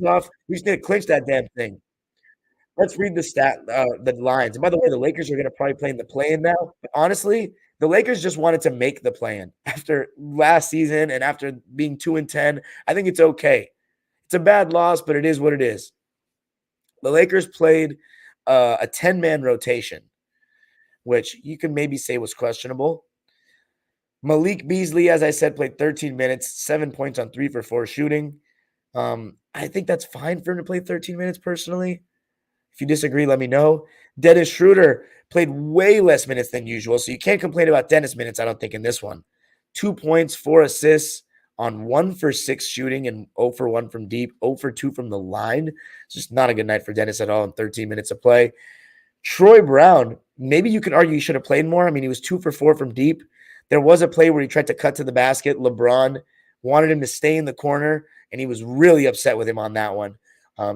off. We just need to clinch that damn thing. Let's read the lines. And by the way, the Lakers are gonna probably play in the play-in now. But honestly, the Lakers just wanted to make the play-in after last season and after being 2-10. I think it's okay. It's a bad loss, but it is what it is. The Lakers played a 10-man rotation, which you can maybe say was questionable. Malik Beasley, as I said, played 13 minutes, 7 points on 3 for 4 shooting. I think that's fine for him to play 13 minutes personally. If you disagree, let me know. Dennis Schroeder played way less minutes than usual, so you can't complain about Dennis minutes, I don't think, in this one. 2 points, 4 assists on 1 for 6 shooting and 0 for 1 from deep, 0 for 2 from the line. It's just not a good night for Dennis at all in 13 minutes of play. Troy Brown, maybe you can argue he should have played more. I mean, he was 2 for 4 from deep. There was a play where he tried to cut to the basket. LeBron wanted him to stay in the corner, and he was really upset with him on that one.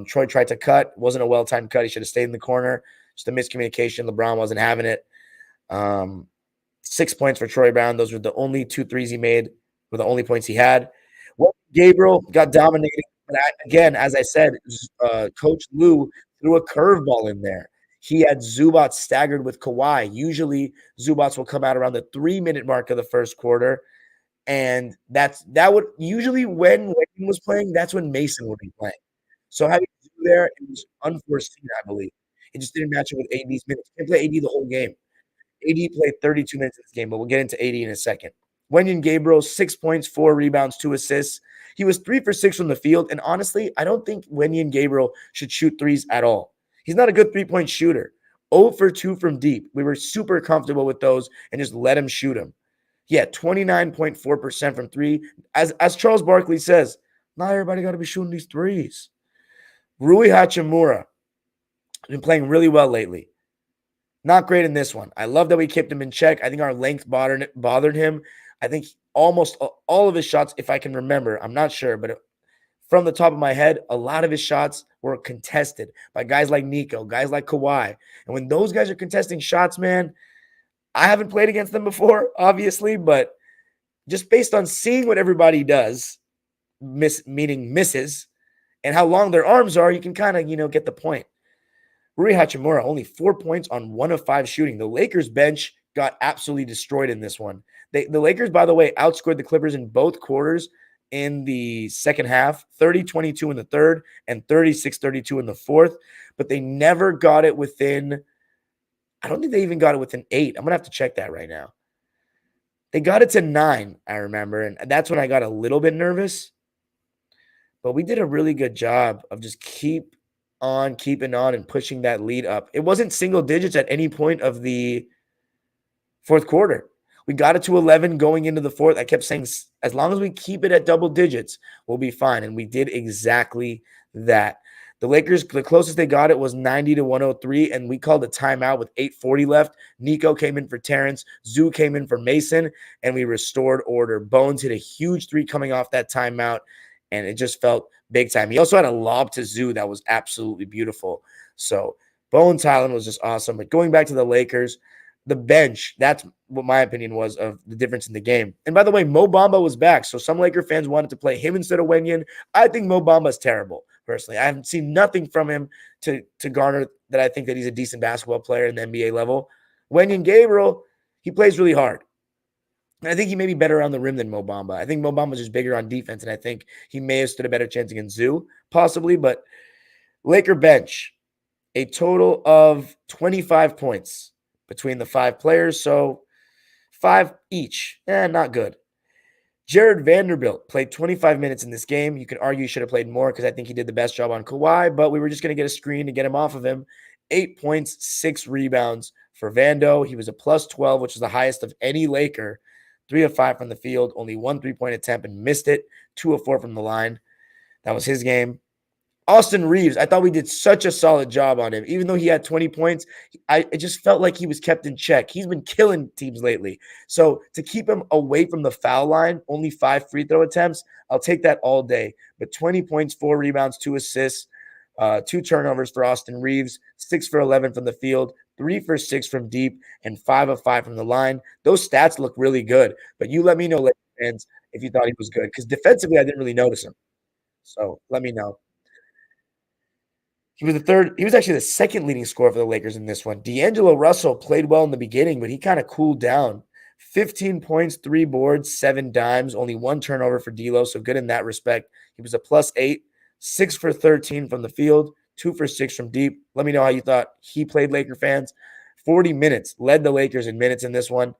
Troy tried to cut. Wasn't a well-timed cut. He should have stayed in the corner. Just a miscommunication. LeBron wasn't having it. 6 points for Troy Brown. Those were the only 2 threes he made. Were the only points he had. Well, Gabriel got dominated. But again, as I said, Coach Lou threw a curveball in there. He had Zubac staggered with Kawhi. Usually, Zubac will come out around the 3-minute mark of the first quarter. And that would usually when Wayne was playing, that's when Mason would be playing. So having Zoo there, it was unforeseen, I believe. It just didn't match up with AD's minutes. He can't play AD the whole game. AD played 32 minutes in this game, but we'll get into AD in a second. Wenyen Gabriel, 6 points, 4 rebounds, 2 assists. He was 3 for 6 from the field. And honestly, I don't think Wenyen Gabriel should shoot threes at all. He's not a good three-point shooter. 0 for 2 from deep. We were super comfortable with those and just let him shoot them. Yeah, 29.4% from 3. As Charles Barkley says, not everybody got to be shooting these threes. Rui Hachimura has been playing really well lately. Not great in this one. I love that we kept him in check. I think our length bothered him. I think almost all of his shots, if I can remember, I'm not sure, but from the top of my head, a lot of his shots were contested by guys like Nico, guys like Kawhi. And when those guys are contesting shots, man, I haven't played against them before, obviously, but just based on seeing what everybody does, meaning misses, and how long their arms are, you can kind of, get the point. Rui Hachimura, only 4 points on 1 of 5 shooting. The Lakers bench got absolutely destroyed in this one. The Lakers, by the way, outscored the Clippers in both quarters in the second half, 30-22 in the third and 36-32 in the fourth, but they never got it within, I don't think they even got it within 8. I'm going to have to check that right now. They got it to 9, I remember, and that's when I got a little bit nervous. But we did a really good job of just keeping on and pushing that lead up. It wasn't single digits at any point of the fourth quarter. We got it to 11 going into the fourth. I kept saying, as long as we keep it at double digits, we'll be fine. And we did exactly that. The Lakers, the closest they got it was 90-103, and we called a timeout with 8:40 left. Nico came in for Terrence. Zoo came in for Mason, and we restored order. Bones hit a huge 3 coming off that timeout, and it just felt big time. He also had a lob to Zoo that was absolutely beautiful. So Bones Highland was just awesome. But going back to the Lakers, the bench, that's what my opinion was of the difference in the game. And by the way, Mo Bamba was back. So some Laker fans wanted to play him instead of Wenyen. I think Mo Bamba's terrible, personally. I haven't seen nothing from him to garner that I think that he's a decent basketball player in the NBA level. Wenyen Gabriel, he plays really hard. And I think he may be better around the rim than Mo Bamba. I think Mo Bamba's just bigger on defense, and I think he may have stood a better chance against Zoo, possibly. But Laker bench, a total of 25 points between the 5 players, so 5 each. Not good. Jared Vanderbilt played 25 minutes in this game. You can argue he should have played more because I think he did the best job on Kawhi, but we were just going to get a screen to get him off of him. 8 points, 6 rebounds for Vando. He was a plus 12, which is the highest of any Laker. 3 of 5 from the field, only 1 3-point attempt and missed it. 2 of 4 from the line. That was his game. Austin Reeves, I thought we did such a solid job on him. Even though he had 20 points, it just felt like he was kept in check. He's been killing teams lately. So to keep him away from the foul line, only 5 free throw attempts, I'll take that all day. But 20 points, 4 rebounds, 2 assists, 2 turnovers for Austin Reeves, 6 for 11 from the field, 3 for 6 from deep, and 5 of 5 from the line. Those stats look really good. But you let me know, fans, if you thought he was good. Because defensively, I didn't really notice him. So let me know. He was actually the second leading scorer for the Lakers in this one. D'Angelo Russell played well in the beginning, but he kind of cooled down. 15 points, 3 boards, 7 dimes, only 1 turnover for D'Lo, so good in that respect. He was a +8, 6 for 13 from the field, 2 for 6 from deep. Let me know how you thought he played, Laker fans. 40 minutes, led the Lakers in minutes in this one.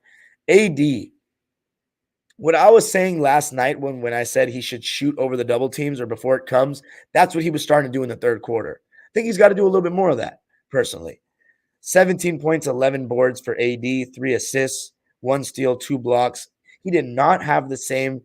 AD, what I was saying last night when I said he should shoot over the double teams or before it comes, that's what he was starting to do in the third quarter. I think he's got to do a little bit more of that, personally. 17 points, 11 boards for AD, 3 assists, 1 steal, 2 blocks. He did not have the same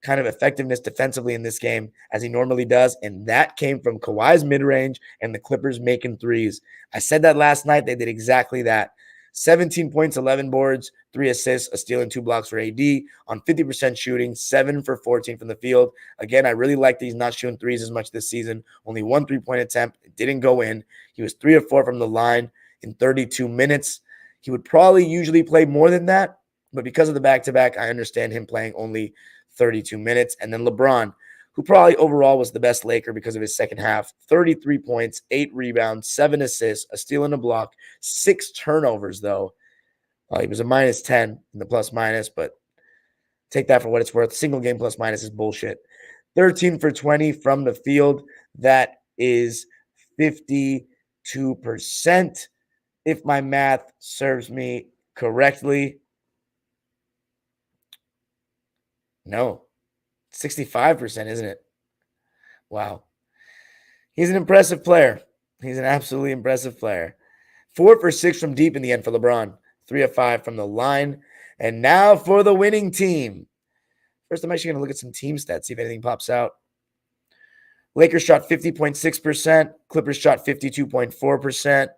kind of effectiveness defensively in this game as he normally does, and that came from Kawhi's mid-range and the Clippers making threes. I said that last night. They did exactly that. 17 points, 11 boards, 3 assists, a steal, and 2 blocks for AD on 50% shooting, 7 for 14 from the field. Again, I really like that he's not shooting threes as much this season. Only 1 3-point attempt. It didn't go in. He was 3 of 4 from the line in 32 minutes. He would probably usually play more than that, but because of the back-to-back, I understand him playing only 32 minutes. And then LeBron, who probably overall was the best Laker because of his second half, 33 points, 8 rebounds, 7 assists, a steal and a block, 6 turnovers, though. He was a -10 in the plus-minus, but take that for what it's worth. Single game plus-minus is bullshit. 13 for 20 from the field. That is 52%, if my math serves me correctly. No, 65%, isn't it? Wow. He's an impressive player. He's an absolutely impressive player. 4 for 6 from deep in the end for LeBron. 3 of 5 from the line. And now for the winning team. First, I'm actually going to look at some team stats, see if anything pops out. Lakers shot 50.6%. Clippers shot 52.4%.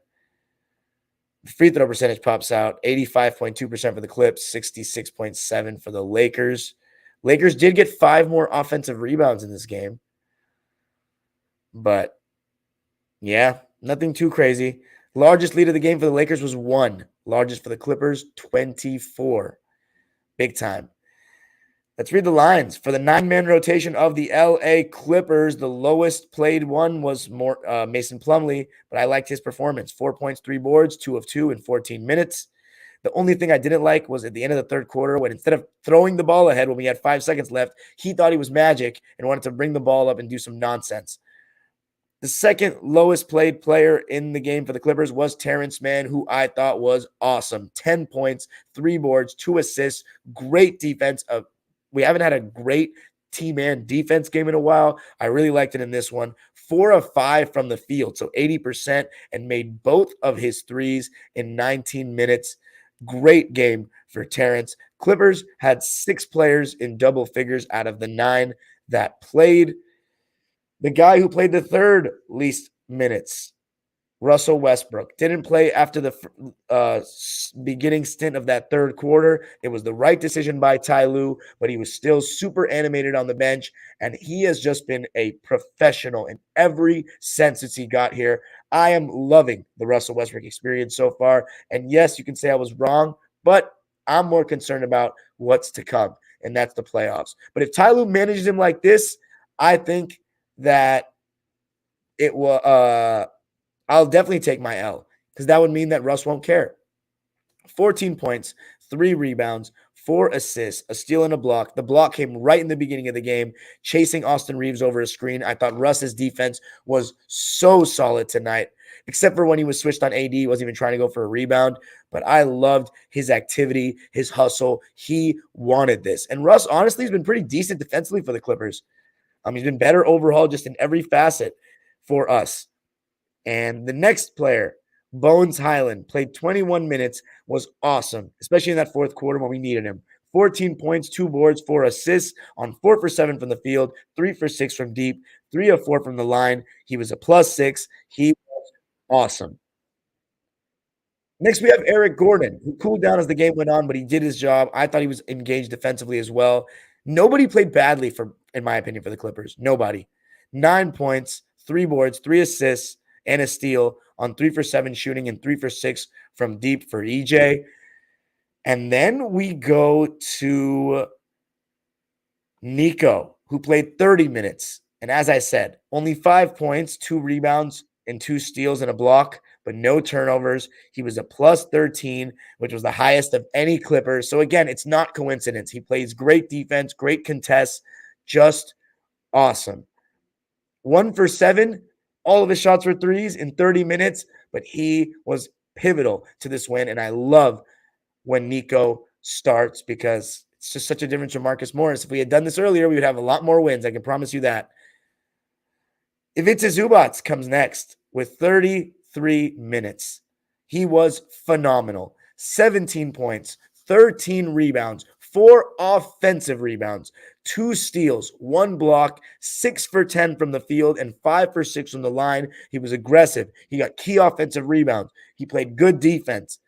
The free throw percentage pops out. 85.2% for the Clips, 66.7% for the Lakers. Lakers did get 5 more offensive rebounds in this game. But, yeah, nothing too crazy. Largest lead of the game for the Lakers was 1. Largest for the Clippers, 24. Big time. Let's read the lines. For the 9-man rotation of the LA Clippers, the lowest played one was Mason Plumlee, but I liked his performance. 4 points, 3 boards, 2 of 2 in 14 minutes. The only thing I didn't like was at the end of the third quarter when instead of throwing the ball ahead when we had 5 seconds left, he thought he was magic and wanted to bring the ball up and do some nonsense. The second lowest played player in the game for the Clippers was Terrence Mann, who I thought was awesome. 10 points, 3 boards, 2 assists, great defense. We haven't had a great team-man defense game in a while. I really liked it in this one. 4 of 5 from the field, so 80%, and made both of his threes in 19 minutes. Great game for Terrence. Clippers had 6 players in double figures out of the 9 that played. The guy who played the third least minutes, Russell Westbrook, didn't play after the beginning stint of that third quarter. It was the right decision by Ty Lue, but he was still super animated on the bench, and he has just been a professional in every sense since he got here. I am loving the Russell Westbrook experience so far, and yes, you can say I was wrong, but I'm more concerned about what's to come, and that's the playoffs. But if Ty Lue manages him like this, I think that it will I'll definitely take my L because that would mean that Russ won't care. 14 points, 3 rebounds, 4 assists, a steal and a block. The block came right in the beginning of the game, chasing Austin Reeves over a screen. I thought Russ's defense was so solid tonight, except for when he was switched on AD. He wasn't even trying to go for a rebound, but I loved his activity, his hustle. He wanted this. And Russ, honestly, has been pretty decent defensively for the Clippers. He's been better overall just in every facet for us. And the next player, Bones Highland, played 21 minutes, was awesome, especially in that fourth quarter when we needed him. 14 points, 2 boards, 4 assists on 4 for 7 from the field, 3 for 6 from deep, 3 of 4 from the line. He was a +6. He was awesome. Next, we have Eric Gordon, who cooled down as the game went on, but he did his job. I thought he was engaged defensively as well. Nobody played badly, in my opinion, for the Clippers. Nobody. 9 points, 3 boards, 3 assists, and a steal on 3 for 7 shooting and 3 for 6 from deep for EJ. And then we go to Nico, who played 30 minutes. And as I said, only 5 points, 2 rebounds, and 2 steals and a block, but no turnovers. He was a plus 13, which was the highest of any Clipper. So again, it's not coincidence. He plays great defense, great contests, just awesome. 1 for 7. All of his shots were threes in 30 minutes, but he was pivotal to this win. And I love when Nico starts because it's just such a difference from Marcus Morris. If we had done this earlier, we would have a lot more wins. I can promise you that. Ivica Zubac comes next with 33 minutes. He was phenomenal. 17 points, 13 rebounds, 4 offensive rebounds, 2 steals, 1 block, 6 for 10 from the field, and 5 for 6 from the line. He was aggressive. He got key offensive rebounds. He played good defense.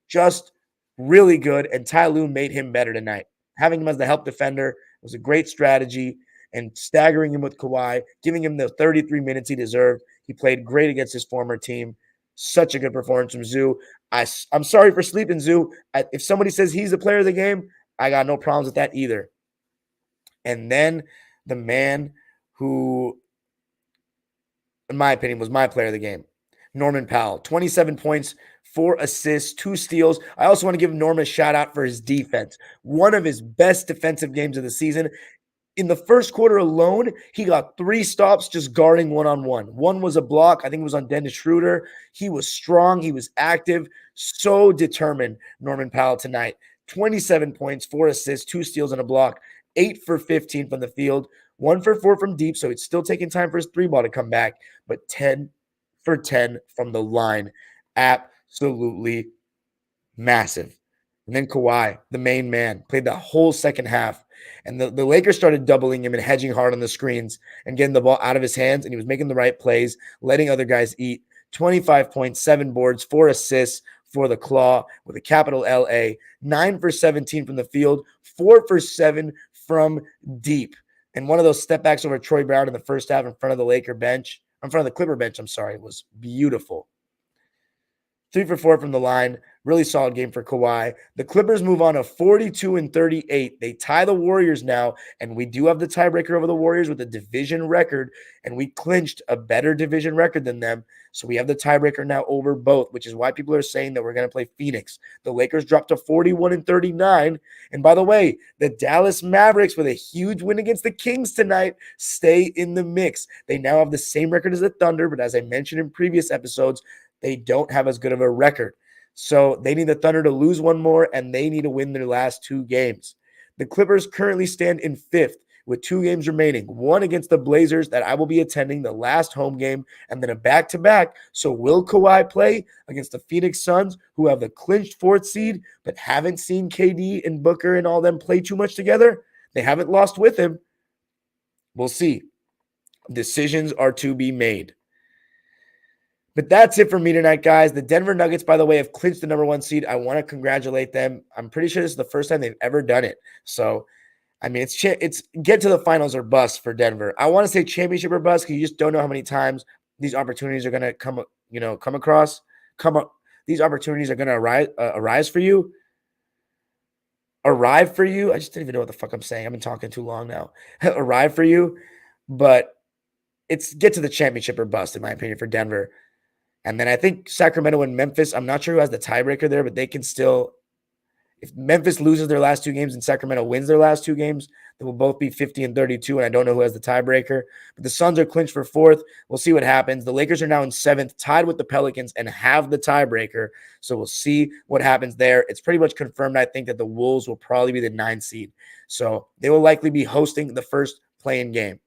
Just really good, and Ty Lue made him better tonight. Having him as the help defender was a great strategy, and staggering him with Kawhi, giving him the 33 minutes he deserved. He played great against his former team. Such a good performance from Zoo. I'm sorry for sleeping, Zoo. If somebody says he's the player of the game, I got no problems with that either. And then the man who, in my opinion, was my player of the game, Norman Powell. 27 points, 4 assists, 2 steals. I also want to give Norman a shout out for his defense. One of his best defensive games of the season. In the first quarter alone, he got 3 stops just guarding one-on-one. One was a block. I think it was on Dennis Schroeder. He was strong. He was active. So determined, Norman Powell tonight. 27 points, 4 assists, 2 steals, and a block. 8 for 15 from the field. 1 for 4 from deep, so it's still taking time for his 3-ball to come back. But 10 for 10 from the line. Absolutely massive. And then Kawhi, the main man, played the whole second half. And the Lakers started doubling him and hedging hard on the screens and getting the ball out of his hands. And he was making the right plays, letting other guys eat. 25 points, 7 boards, 4 assists for the Claw with a capital LA. 9 for 17 from the field, 4 for 7 from deep. And one of those step backs over Troy Brown in the first half in front of the Laker bench, in front of the Clipper bench, was beautiful. 3 for 4 from the line. Really solid game for Kawhi. The Clippers move on to 42-38. They tie the Warriors now, and we do have the tiebreaker over the Warriors with a division record, and we clinched a better division record than them. So we have the tiebreaker now over both, which is why people are saying that we're going to play Phoenix. The Lakers dropped to 41-39. And by the way, the Dallas Mavericks, with a huge win against the Kings tonight, stay in the mix. They now have the same record as the Thunder, but as I mentioned in previous episodes, they don't have as good of a record. So they need the Thunder to lose one more, and they need to win their last 2 games. The Clippers currently stand in 5th with 2 games remaining, one against the Blazers that I will be attending, the last home game, and then a back-to-back. So will Kawhi play against the Phoenix Suns, who have the clinched 4th seed, but haven't seen KD and Booker and all them play too much together? They haven't lost with him. We'll see. Decisions are to be made. But that's it for me tonight, guys. The Denver Nuggets, by the way, have clinched the number 1 seed. I want to congratulate them. I'm pretty sure this is the first time they've ever done it. So, I mean, it's get to the finals or bust for Denver. I want to say championship or bust because you just don't know how many times these opportunities are going to come across. These opportunities are going to arise for you. Arrive for you. I just didn't even know what the fuck I'm saying. I've been talking too long now. Arrive for you. But it's get to the championship or bust, in my opinion, for Denver. And then I think Sacramento and Memphis, I'm not sure who has the tiebreaker there, but they can still, if Memphis loses their last 2 games and Sacramento wins their last 2 games, they will both be 50-32, and I don't know who has the tiebreaker. But the Suns are clinched for 4th. We'll see what happens. The Lakers are now in 7th, tied with the Pelicans, and have the tiebreaker. So we'll see what happens there. It's pretty much confirmed, I think, that the Wolves will probably be the 9th seed. So they will likely be hosting the first play-in game.